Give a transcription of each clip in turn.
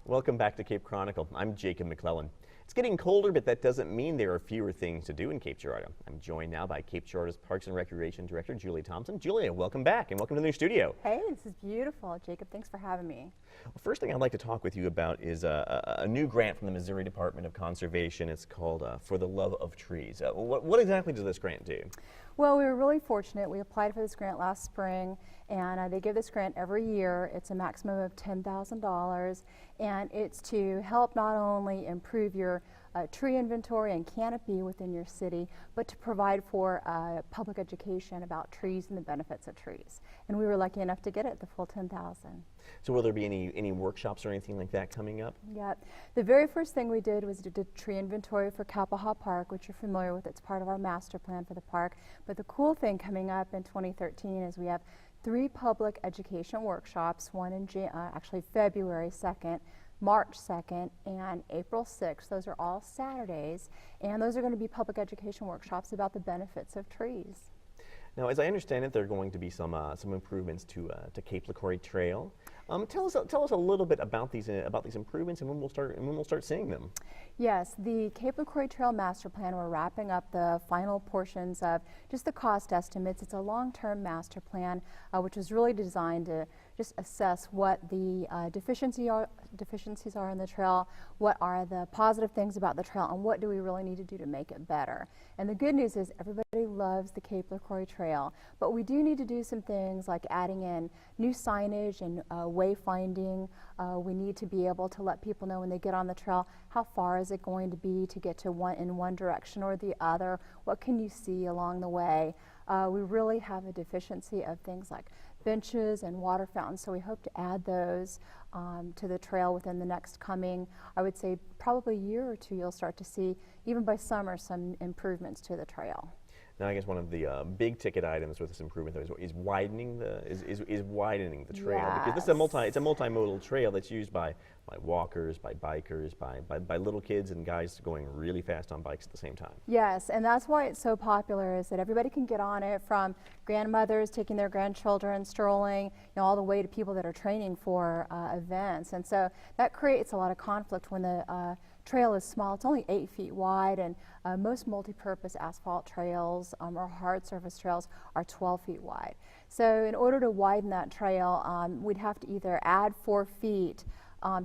Welcome back to Cape Chronicle. I'm Jacob McClellan. It's getting colder, but that doesn't mean there are fewer things to do in Cape Girardeau. I'm joined now by Cape Girardau's Parks and Recreation Director, Julia Thompson. Julia, welcome back and welcome to the new studio. Hey, this is beautiful. Jacob, thanks for having me. Well, first thing I'd like to talk with you about is a new grant from the Missouri Department of Conservation. It's called For the Love of Trees. What exactly does this grant do? Well, we were really fortunate. We applied for this grant last spring, and they give this grant every year. It's a maximum of $10,000, and it's to help not only improve your tree inventory and canopy within your city, but to provide for public education about trees and the benefits of trees. And we were lucky enough to get it, the full $10,000. So will there be any workshops or anything like that coming up? Yeah. The very first thing we did was to do tree inventory for Kappaha Park, which you're familiar with. It's part of our master plan for the park. But the cool thing coming up in 2013 is we have 3 public education workshops, one in actually February 2nd, March 2nd, and April 6th. Those are all Saturdays, and those are going to be public education workshops about the benefits of trees. Now, as I understand it, there are going to be some improvements to Cape LaCroix Trail. Tell us a little bit about these improvements and when we'll start seeing them. Yes, the Cape LaCroix Trail Master Plan, we're wrapping up the final portions of just the cost estimates. It's a long-term master plan which was really designed to just assess what the deficiencies are in the trail, what are the positive things about the trail, and what do we really need to do to make it better. And the good news is everybody loves the Cape LaCroix Trail, but we do need to do some things like adding in new signage and wayfinding. We need to be able to let people know when they get on the trail, how far is it going to be to get to one direction or the other? What can you see along the way? We really have a deficiency of things like benches and water fountains, so we hope to add those to the trail within the next coming, I would say probably a year or two. You'll start to see, even by summer, some improvements to the trail. Now, I guess one of the big ticket items with this improvement though is widening the trail. Yes. Because this is it's a multimodal trail that's used by walkers, by bikers, by little kids and guys going really fast on bikes at the same time. Yes, and that's why it's so popular, is that everybody can get on it, from grandmothers taking their grandchildren, strolling, all the way to people that are training for events. And so that creates a lot of conflict when the trail is small. It's only 8 feet wide, and most multi-purpose asphalt trails or hard surface trails are 12 feet wide. So in order to widen that trail, we'd have to either add 4 feet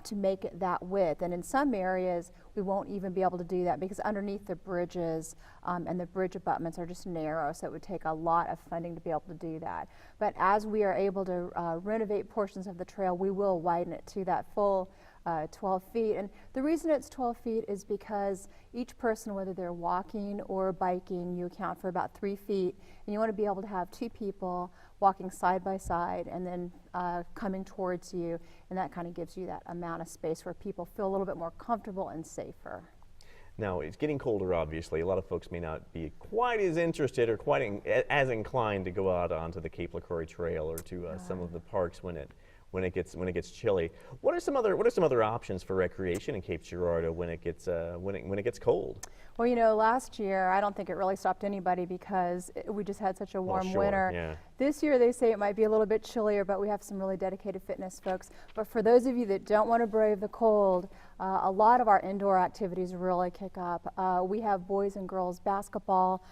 to make it that width, and in some areas we won't even be able to do that because underneath the bridges and the bridge abutments are just narrow, so it would take a lot of funding to be able to do that. But as we are able to renovate portions of the trail, we will widen it to that full 12 feet. And the reason it's 12 feet is because each person, whether they're walking or biking, you account for about 3 feet, and you want to be able to have 2 people walking side by side and then coming towards you, and that kind of gives you that amount of space where people feel a little bit more comfortable and safer. Now, it's getting colder, obviously. A lot of folks may not be quite as interested or quite as inclined to go out onto the Cape LaCroix Trail or to some of the parks when it gets chilly. What are some other options for recreation in Cape Girardeau when it gets cold? Well, last year I don't think it really stopped anybody because we just had such a warm winter. Yeah. This year they say it might be a little bit chillier, but we have some really dedicated fitness folks. But for those of you that don't want to brave the cold, a lot of our indoor activities really kick up. We have boys and girls basketball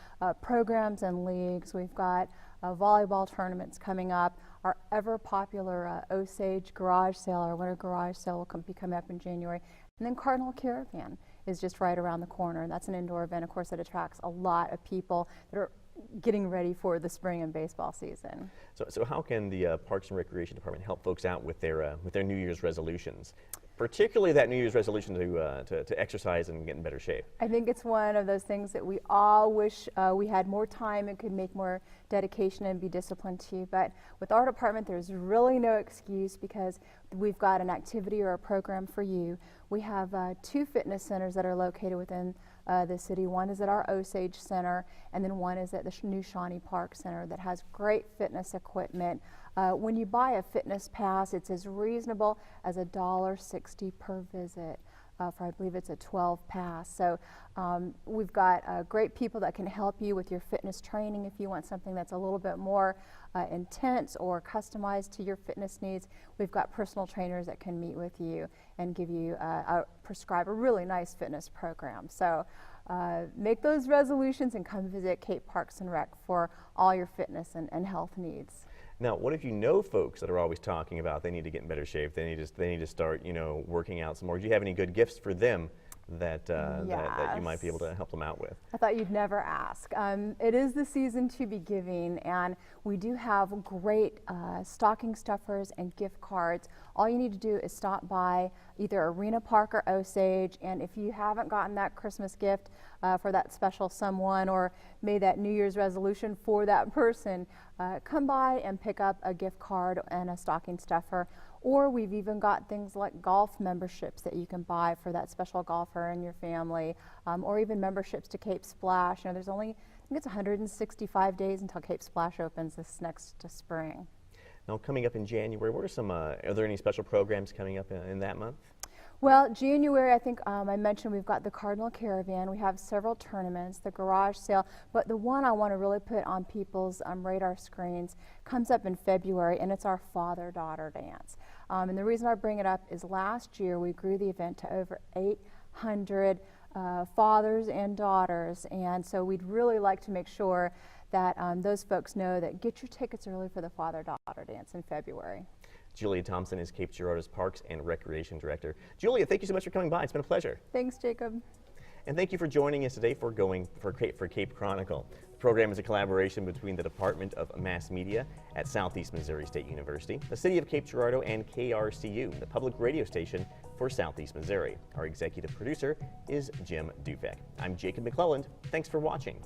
programs and leagues. We've got volleyball tournaments coming up. Our ever popular Osage garage sale, our winter garage sale, will be coming up in January. And then Cardinal Caravan is just right around the corner, and that's an indoor event, of course, that attracts a lot of people that are getting ready for the spring and baseball season. So how can the Parks and Recreation Department help folks out with their New Year's resolutions? Particularly that New Year's resolution to exercise and get in better shape. I think it's one of those things that we all wish we had more time and could make more dedication and be disciplined to. But with our department, there's really no excuse because we've got an activity or a program for you. We have 2 fitness centers that are located within the city. One is at our Osage Center, and then one is at the new Shawnee Park Center that has great fitness equipment. When you buy a fitness pass, it's as reasonable as $1.60 per visit. for I believe it's a 12 pass. So we've got great people that can help you with your fitness training if you want something that's a little bit more intense or customized to your fitness needs. We've got personal trainers that can meet with you and give you prescribe a really nice fitness program. So make those resolutions and come visit Cape Parks and Rec for all your fitness and health needs. Now, what if you know folks that are always talking about they need to get in better shape, they need to start, you know, working out some more? Do you have any good gifts for them that that you might be able to help them out with? I thought you'd never ask. It is the season to be giving, and we do have great stocking stuffers and gift cards. All you need to do is stop by either Arena Park or Osage, and if you haven't gotten that Christmas gift for that special someone or made that New Year's resolution for that person, come by and pick up a gift card and a stocking stuffer. Or we've even got things like golf memberships that you can buy for that special golfer in your family, or even memberships to Cape Splash. You know, there's only, I think it's 165 days until Cape Splash opens this next spring. Now, coming up in January, what are some, are there any special programs coming up in that month? Well, January, I think I mentioned we've got the Cardinal Caravan. We have several tournaments, the garage sale, but the one I want to really put on people's radar screens comes up in February, and it's our father-daughter dance. And the reason I bring it up is last year we grew the event to over 800 fathers and daughters, and so we'd really like to make sure that those folks know that get your tickets early for the father-daughter dance in February. Julia Thompson is Cape Girardeau's Parks and Recreation Director. Julia, thank you so much for coming by. It's been a pleasure. Thanks, Jacob. And thank you for joining us today for Cape Chronicle. The program is a collaboration between the Department of Mass Media at Southeast Missouri State University, the City of Cape Girardeau, and KRCU, the public radio station for Southeast Missouri. Our executive producer is Jim Dufek. I'm Jacob McClelland. Thanks for watching.